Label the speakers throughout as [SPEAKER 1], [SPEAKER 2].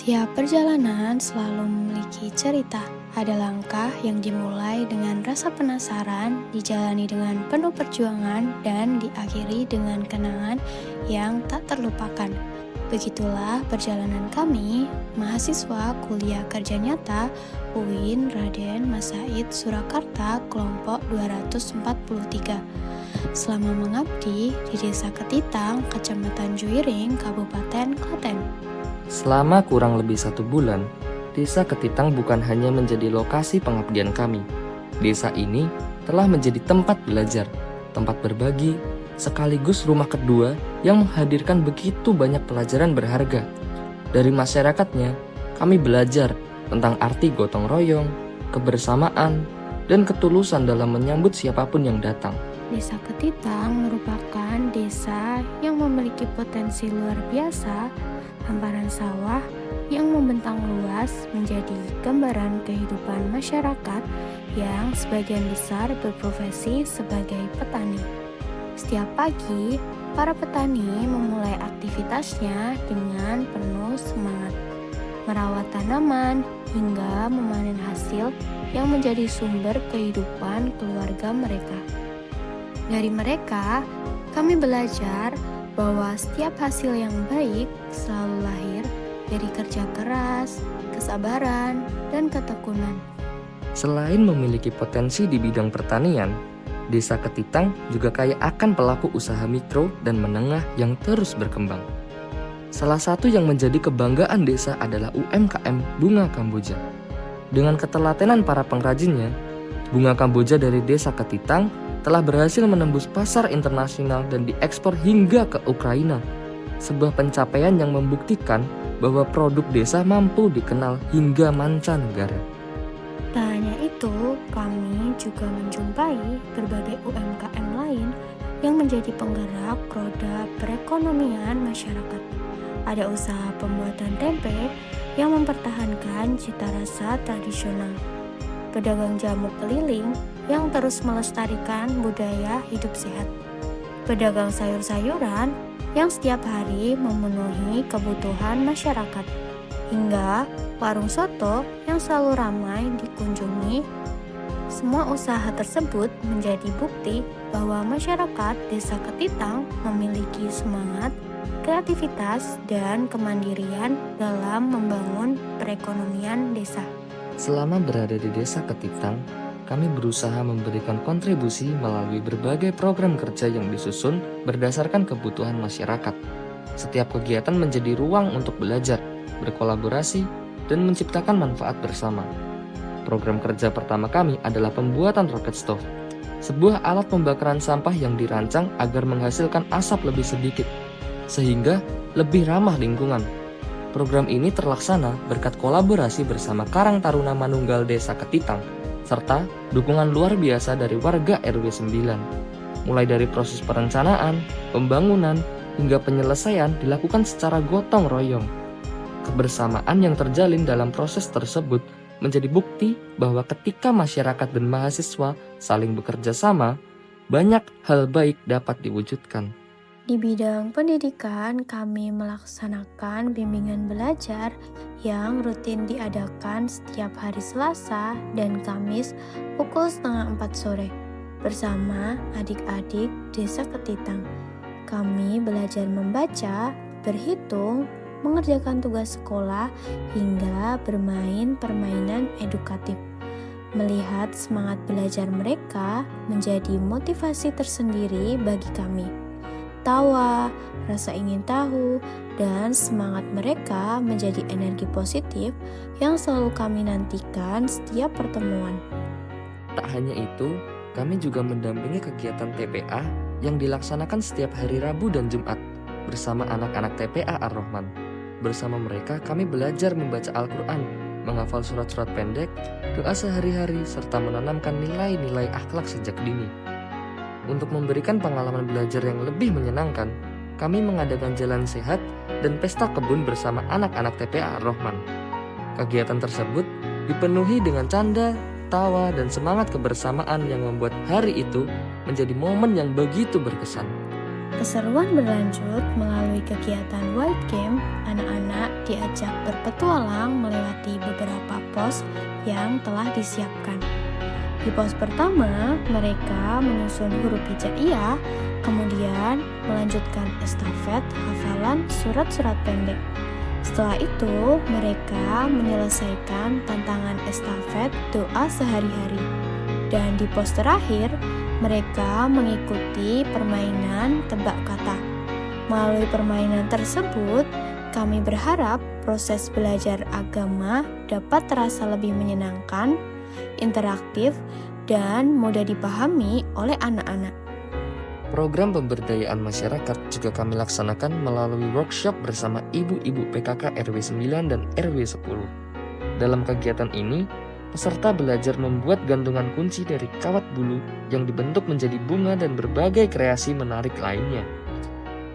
[SPEAKER 1] Tiap perjalanan selalu memiliki cerita. Ada langkah yang dimulai dengan rasa penasaran, dijalani dengan penuh perjuangan, dan diakhiri dengan kenangan yang tak terlupakan. Begitulah perjalanan kami, mahasiswa kuliah kerja nyata UIN Raden Mas Said Surakarta kelompok 243. Selama mengabdi di Desa Ketitang, Kecamatan Juiring, Kabupaten Klaten.
[SPEAKER 2] Selama kurang lebih 1 bulan, Desa Ketitang bukan hanya menjadi lokasi pengabdian kami. Desa ini telah menjadi tempat belajar, tempat berbagi, sekaligus rumah kedua yang menghadirkan begitu banyak pelajaran berharga. Dari masyarakatnya, kami belajar tentang arti gotong royong, kebersamaan, dan ketulusan dalam menyambut siapapun yang datang.
[SPEAKER 1] Desa Ketitang merupakan desa yang memiliki potensi luar biasa. Hamparan sawah yang membentang luas menjadi gambaran kehidupan masyarakat yang sebagian besar berprofesi sebagai petani. Setiap pagi, para petani memulai aktivitasnya dengan penuh semangat, merawat tanaman hingga memanen hasil yang menjadi sumber kehidupan keluarga mereka. Dari mereka, kami belajar bahwa setiap hasil yang baik selalu lahir dari kerja keras, kesabaran, dan ketekunan.
[SPEAKER 2] Selain memiliki potensi di bidang pertanian, Desa Ketitang juga kaya akan pelaku usaha mikro dan menengah yang terus berkembang. Salah satu yang menjadi kebanggaan desa adalah UMKM Bunga Kamboja. Dengan ketelatenan para pengrajinnya, bunga Kamboja dari Desa Ketitang telah berhasil menembus pasar internasional dan diekspor hingga ke Ukraina. Sebuah pencapaian yang membuktikan bahwa produk desa mampu dikenal hingga mancanegara.
[SPEAKER 1] Tak hanya itu, kami juga menjumpai berbagai UMKM lain yang menjadi penggerak roda perekonomian masyarakat. Ada usaha pembuatan tempe yang mempertahankan cita rasa tradisional. Pedagang jamu keliling yang terus melestarikan budaya hidup sehat. Pedagang sayur-sayuran yang setiap hari memenuhi kebutuhan masyarakat. Hingga warung soto yang selalu ramai dikunjungi. Semua usaha tersebut menjadi bukti bahwa masyarakat Desa Ketitang memiliki semangat, kreativitas, dan kemandirian dalam membangun perekonomian desa.
[SPEAKER 2] Selama berada di Desa Ketitang, kami berusaha memberikan kontribusi melalui berbagai program kerja yang disusun berdasarkan kebutuhan masyarakat. Setiap kegiatan menjadi ruang untuk belajar, berkolaborasi, dan menciptakan manfaat bersama. Program kerja pertama kami adalah pembuatan roket stove, sebuah alat pembakaran sampah yang dirancang agar menghasilkan asap lebih sedikit, sehingga lebih ramah lingkungan. Program ini terlaksana berkat kolaborasi bersama Karang Taruna Manunggal Desa Ketitang, serta dukungan luar biasa dari warga RW 9. Mulai dari proses perencanaan, pembangunan, hingga penyelesaian dilakukan secara gotong royong. Kebersamaan yang terjalin dalam proses tersebut menjadi bukti bahwa ketika masyarakat dan mahasiswa saling bekerja sama, banyak hal baik dapat diwujudkan.
[SPEAKER 1] Di bidang pendidikan, kami melaksanakan bimbingan belajar yang rutin diadakan setiap hari Selasa dan Kamis pukul 3:30 sore bersama adik-adik Desa Ketitang. Kami belajar membaca, berhitung, mengerjakan tugas sekolah, hingga bermain permainan edukatif. Melihat semangat belajar mereka menjadi motivasi tersendiri bagi kami. Tawa, rasa ingin tahu, dan semangat mereka menjadi energi positif yang selalu kami nantikan setiap pertemuan.
[SPEAKER 2] Tak hanya itu, kami juga mendampingi kegiatan TPA yang dilaksanakan setiap hari Rabu dan Jumat bersama anak-anak TPA Ar-Rahman. Bersama mereka kami belajar membaca Al-Quran, menghafal surat-surat pendek, doa sehari-hari, serta menanamkan nilai-nilai akhlak sejak dini. Untuk memberikan pengalaman belajar yang lebih menyenangkan, kami mengadakan jalan sehat dan pesta kebun bersama anak-anak TPA Ar-Rahman. Kegiatan tersebut dipenuhi dengan canda, tawa, dan semangat kebersamaan yang membuat hari itu menjadi momen yang begitu berkesan.
[SPEAKER 1] Keseruan berlanjut melalui kegiatan Wild Game, anak-anak diajak berpetualang melewati beberapa pos yang telah disiapkan. Di pos pertama, mereka menyusun huruf hijaiyah, kemudian melanjutkan estafet hafalan surat-surat pendek. Setelah itu, mereka menyelesaikan tantangan estafet doa sehari-hari. Dan di pos terakhir, mereka mengikuti permainan tebak kata. Melalui permainan tersebut, kami berharap proses belajar agama dapat terasa lebih menyenangkan, interaktif, dan mudah dipahami oleh anak-anak.
[SPEAKER 2] Program pemberdayaan masyarakat juga kami laksanakan melalui workshop bersama ibu-ibu PKK RW 9 dan RW 10. Dalam kegiatan ini, peserta belajar membuat gantungan kunci dari kawat bulu yang dibentuk menjadi bunga dan berbagai kreasi menarik lainnya.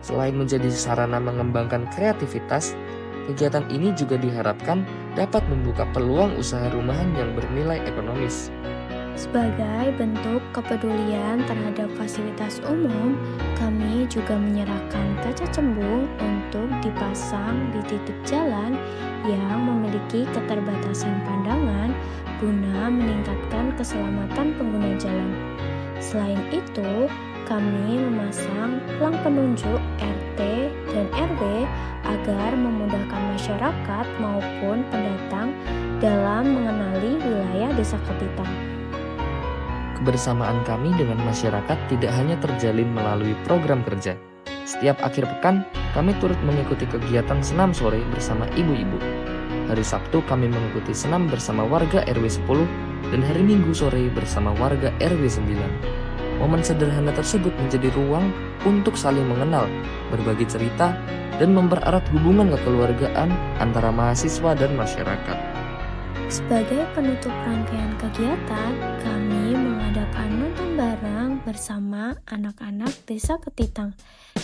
[SPEAKER 2] Selain menjadi sarana mengembangkan kreativitas, kegiatan ini juga diharapkan dapat membuka peluang usaha rumahan yang bernilai ekonomis.
[SPEAKER 1] Sebagai bentuk kepedulian terhadap fasilitas umum, kami juga menyerahkan kaca cembung untuk dipasang di titik jalan yang memiliki keterbatasan pandangan guna meningkatkan keselamatan pengguna jalan. Selain itu, kami memasang pelang penunjuk RT dan RW agar memudahkan masyarakat maupun pendatang dalam mengenali wilayah Desa Ketitang.
[SPEAKER 2] Kebersamaan kami dengan masyarakat tidak hanya terjalin melalui program kerja. Setiap akhir pekan, kami turut mengikuti kegiatan senam sore bersama ibu-ibu. Hari Sabtu kami mengikuti senam bersama warga RW 10 dan hari Minggu sore bersama warga RW 9. Momen sederhana tersebut menjadi ruang untuk saling mengenal, berbagi cerita, dan mempererat hubungan kekeluargaan antara mahasiswa dan masyarakat.
[SPEAKER 1] Sebagai penutup rangkaian kegiatan, kami mengadakan nonton bareng bersama anak-anak Desa Ketitang.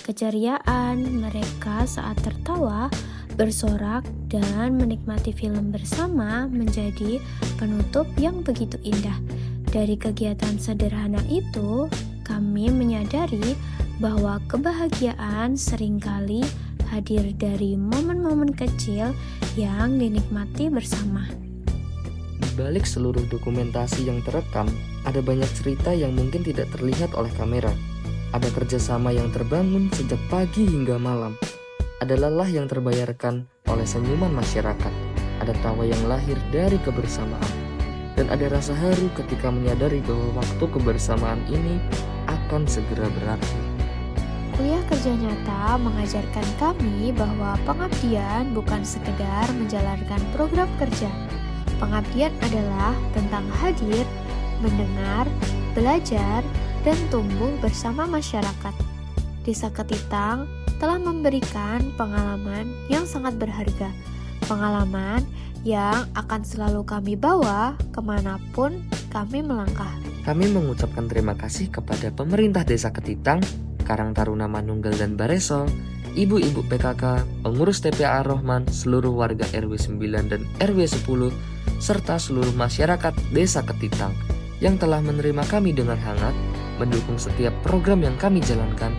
[SPEAKER 1] Keceriaan mereka saat tertawa, bersorak, dan menikmati film bersama menjadi penutup yang begitu indah. Dari kegiatan sederhana itu, kami menyadari bahwa kebahagiaan seringkali hadir dari momen-momen kecil yang dinikmati bersama.
[SPEAKER 2] Di balik seluruh dokumentasi yang terekam, ada banyak cerita yang mungkin tidak terlihat oleh kamera. Ada kerjasama yang terbangun sejak pagi hingga malam. Ada lelah yang terbayarkan oleh senyuman masyarakat. Ada tawa yang lahir dari kebersamaan. Dan ada rasa haru ketika menyadari bahwa waktu kebersamaan ini akan segera berakhir.
[SPEAKER 1] Kuliah kerja nyata mengajarkan kami bahwa pengabdian bukan sekedar menjalankan program kerja. Pengabdian adalah tentang hadir, mendengar, belajar, dan tumbuh bersama masyarakat. Desa Ketitang telah memberikan pengalaman yang sangat berharga. Pengalaman yang akan selalu kami bawa kemanapun kami melangkah.
[SPEAKER 2] Kami mengucapkan terima kasih kepada pemerintah Desa Ketitang, Karang Taruna Manunggal dan Baresol, ibu-ibu PKK, pengurus TPA Ar-Rahman, seluruh warga RW 9 dan RW 10, serta seluruh masyarakat Desa Ketitang yang telah menerima kami dengan hangat, mendukung setiap program yang kami jalankan,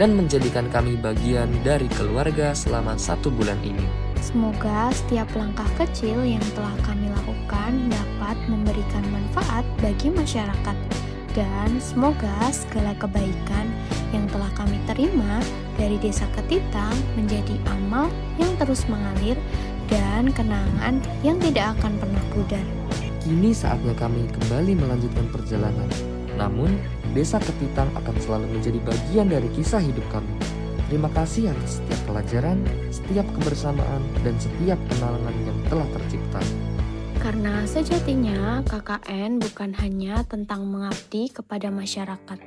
[SPEAKER 2] dan menjadikan kami bagian dari keluarga selama 1 bulan ini.
[SPEAKER 1] Semoga setiap langkah kecil yang telah kami lakukan dapat memberikan manfaat bagi masyarakat. Dan semoga segala kebaikan yang telah kami terima dari Desa Ketitang menjadi amal yang terus mengalir dan kenangan yang tidak akan pernah pudar.
[SPEAKER 2] Kini saatnya kami kembali melanjutkan perjalanan. Namun, Desa Ketitang akan selalu menjadi bagian dari kisah hidup kami. Terima kasih atas setiap pelajaran, setiap kebersamaan, dan setiap kenangan yang telah tercipta.
[SPEAKER 1] Karena sejatinya KKN bukan hanya tentang mengabdi kepada masyarakat.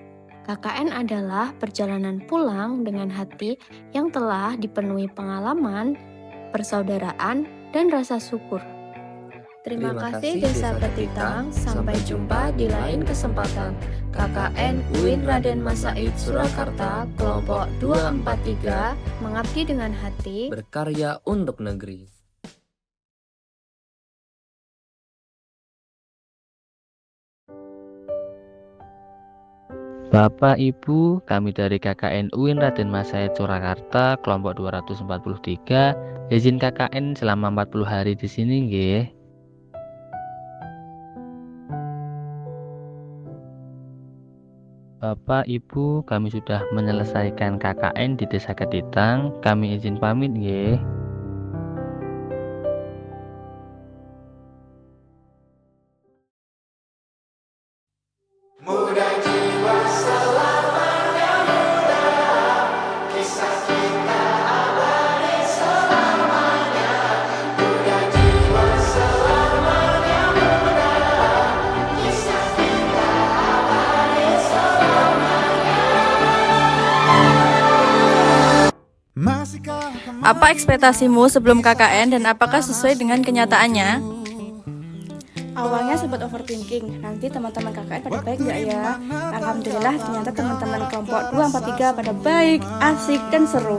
[SPEAKER 1] KKN adalah perjalanan pulang dengan hati yang telah dipenuhi pengalaman, persaudaraan, dan rasa syukur. Terima kasih Desa Ketitang, sampai jumpa di lain kesempatan. KKN UIN Raden Masaid Surakarta, kelompok 243, mengabdi dengan hati,
[SPEAKER 2] Berkarya untuk negeri.
[SPEAKER 3] Bapak Ibu, kami dari KKN UIN Raden Mas Said Surakarta, kelompok 243, izin KKN selama 40 hari di sini nggih. Bapak Ibu, kami sudah menyelesaikan KKN di Desa Ketitang, kami izin pamit nggih.
[SPEAKER 4] Apa ekspektasimu sebelum KKN dan apakah sesuai dengan kenyataannya?
[SPEAKER 5] Awalnya sempat overthinking, nanti teman-teman KKN pada baik nggak ya? Alhamdulillah ternyata teman-teman kelompok 243 pada baik, asik, dan seru.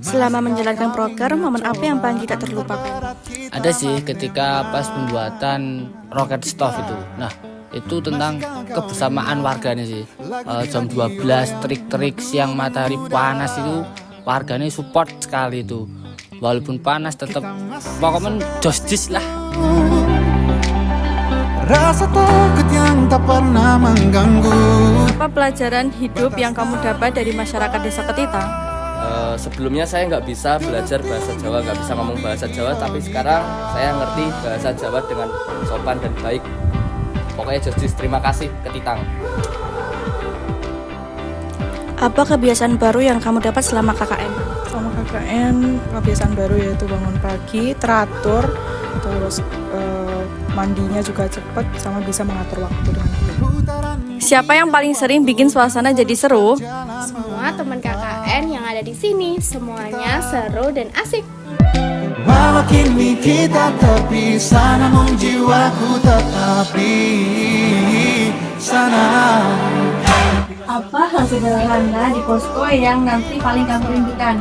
[SPEAKER 5] Selama menjalankan proker, momen apa yang paling tidak terlupakan?
[SPEAKER 6] Ada sih ketika pas pembuatan roket stove itu. Nah, itu tentang kebersamaan warganya sih. Jam 12 terik-terik siang matahari panas itu warganya support sekali itu. Walaupun panas tetap pokoknya jostis lah.
[SPEAKER 7] Rasa takut yang tak pernah mengganggu.
[SPEAKER 4] Apa pelajaran hidup yang kamu dapat dari masyarakat Desa Ketitang?
[SPEAKER 2] Sebelumnya saya nggak bisa belajar bahasa Jawa, nggak bisa ngomong bahasa Jawa, tapi sekarang saya ngerti bahasa Jawa dengan sopan dan baik. Pokoknya justice, terima kasih Ketitang.
[SPEAKER 5] Apa kebiasaan baru yang kamu dapat selama KKN?
[SPEAKER 8] Selama KKN, kebiasaan baru yaitu bangun pagi, teratur, terus mandinya juga cepat, sama bisa mengatur waktu dengan baik.
[SPEAKER 4] Siapa yang paling sering bikin suasana jadi seru?
[SPEAKER 1] Semua teman KKN yang ada di sini, semuanya seru dan asik.
[SPEAKER 7] Walau kini kita terpisah, namun jiwaku tetap di sana.
[SPEAKER 5] Apa hal sederhana di posko yang nanti paling kamu rindukan?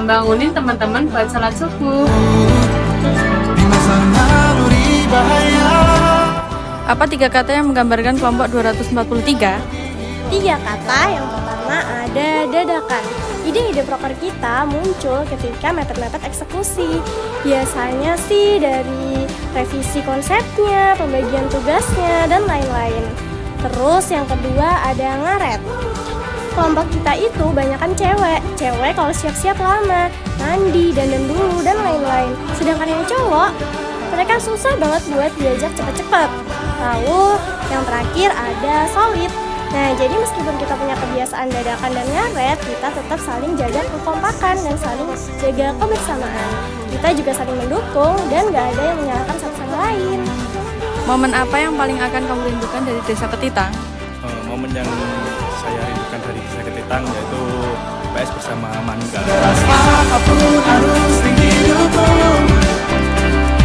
[SPEAKER 9] Bangunin teman-teman buat salat subuh.
[SPEAKER 7] Di masa naluri bahaya.
[SPEAKER 4] Apa 3 kata yang menggambarkan kelompok 243?
[SPEAKER 1] 3 kata, yang pertama ada dadakan. Ide-ide proker kita muncul ketika mepet-mepet eksekusi. Biasanya sih dari revisi konsepnya, pembagian tugasnya, dan lain-lain. Terus yang kedua ada ngaret. Kelompok kita itu banyakan cewek. Cewek kalau siap-siap lama, mandi, dandan dulu, dan lain-lain. Sedangkan yang cowok, mereka susah banget buat diajak cepet-cepet. Lalu yang terakhir ada solid. Nah, jadi meskipun kita punya kebiasaan dadakan dan ngaret, kita tetap saling jaga kekompakan dan saling jaga kebersamaan. Kita juga saling mendukung dan gak ada yang menyalahkan satu sama lain.
[SPEAKER 4] Momen apa yang paling akan kamu rindukan dari Desa Ketitang?
[SPEAKER 10] Momen yang saya rindukan dari Desa Ketitang yaitu PS bersama Mangga.
[SPEAKER 7] Apapun harus di hidupku,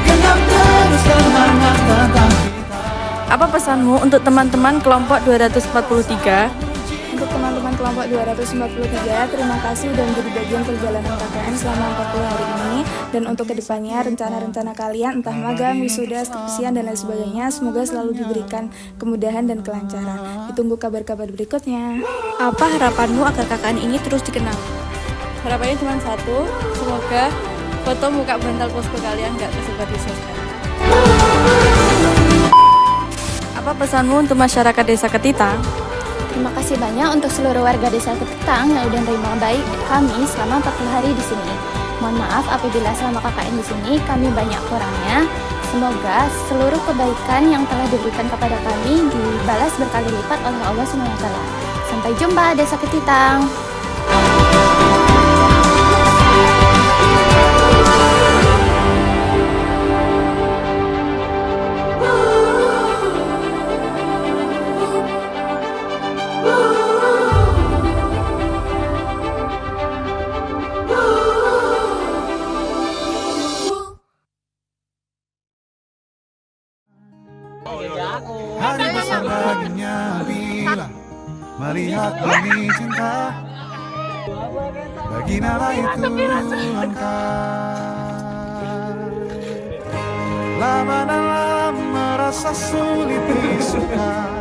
[SPEAKER 7] genap terus semangat tetap.
[SPEAKER 4] Apa pesanmu untuk teman-teman kelompok 243?
[SPEAKER 5] Untuk teman-teman kelompok 243, terima kasih sudah menjadi bagian perjalanan KKN selama 40 hari ini. Dan untuk kedepannya, rencana-rencana kalian entah magang, wisuda, skripsian, dan lain sebagainya, semoga selalu diberikan kemudahan dan kelancaran. Ditunggu kabar-kabar berikutnya.
[SPEAKER 4] Apa harapanmu agar KKN ini terus dikenal? Harapannya cuma satu, semoga foto muka bantal posko kalian gak tersebar di sosmed. Apa pesanmu untuk masyarakat Desa Ketitang?
[SPEAKER 1] Terima kasih banyak untuk seluruh warga Desa Ketitang yang udah menerima baik kami selama 40 hari di sini. Mohon maaf apabila selama KKN di sini kami banyak kurangnya. Semoga seluruh kebaikan yang telah diberikan kepada kami dibalas berkali lipat oleh Allah SWT. Sampai jumpa Desa Ketitang.
[SPEAKER 7] Hari besar baginya bila melihat bumi cinta. Bagi nala itu langkah lama dalam merasa sulit disuka.